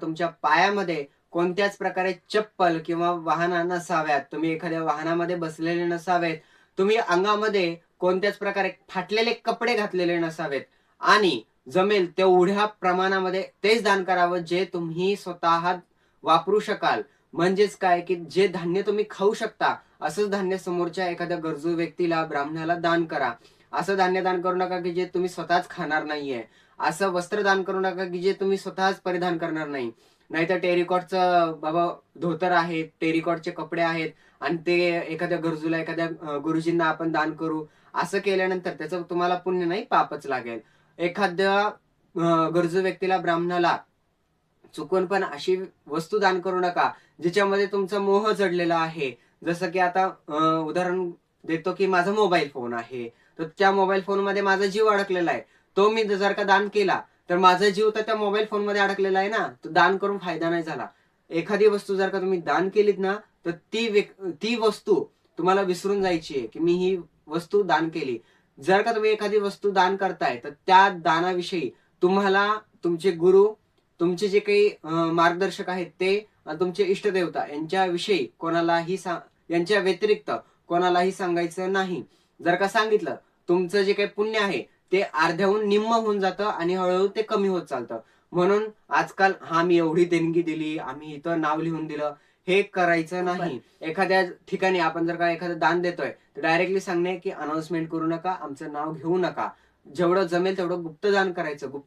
तुमच्या पायामध्ये कोणत्याच प्रकारे चप्पल किंवा वाहना नसाव्यात. तुम्ही एखाद्या वाहनामध्ये बसलेले नसावेत. तुम्ही अंगामध्ये कोणत्याच प्रकारे फाटलेले कपडे घातलेले नसावेत आणि जमेल तेवढ्या प्रमाणामध्ये तेच दान करावं जे तुम्ही स्वतः वापरू शकाल. म्हणजेच काय, की जे धान्य तुम्ही खाऊ शकता, असंच धान्य समोरच्या एखाद्या गरजू व्यक्तीला, ब्राह्मणाला दान करा. असं धान्य दान करू नका, की जे तुम्ही स्वतःच खाणार नाहीये. असं वस्त्र दान करू नका, की जे तुम्ही स्वतःच परिधान करणार नाही. नाहीतर टेरिकॉटचं बाबा धोतर आहे, टेरिकॉटचे कपडे आहेत आणि ते एखाद्या गरजूला, एखाद्या गुरुजींना आपण दान करू. असं केल्यानंतर त्याचं तुम्हाला पुण्य नाही, पापच लागेल. एखाद्या गरजू व्यक्तीला, ब्राह्मणाला चुकून पण अशी वस्तू दान करू नका, जिच्यामध्ये तुमचा मोह जडलेला आहे. जसं की आता उदाहरण देतो, की माझा मोबाईल फोन आहे. तर त्या मोबाईल फोनमध्ये माझा जीव अडकलेला आहे. तो मी जर का दान केला, तर माझा जीव तर त्या मोबाईल फोनमध्ये अडकलेला आहे ना. तो दान करून फायदा नाही झाला. एखादी वस्तू जर का तुम्ही दान केलीत ना, तर ती वस्तू तुम्हाला विसरून जायची आहे, की मी ही वस्तू दान केली. जर का तुम्ही एखादी वस्तू दान करताय, तर त्या दानाविषयी तुम्हाला तुमचे गुरु, तुमचे जे काही मार्गदर्शक आहेत ते तुमचे इष्टदेवता यांच्याविषयी यांच्या व्यतिरिक्त कोणालाही सांगायचं नाही. जर का सांगितलं, तुमचं जे काही पुण्य आहे ते अर्ध्याहून निम्म होऊन जातं आणि हळूहळू ते कमी होत चालतं. म्हणून आजकाल मी एवढी देणगी दिली, आम्ही इथं नाव लिहून दिलं, हे करायचं नाही. एखाद्या ठिकाणी आपण जर का एखादं दान देतोय, तर डायरेक्टली सांगणे की अनाउन्समेंट करू नका, आमचं नाव घेऊ नका. जेवढं जमेल तेवढं गुप्त दान करायचं.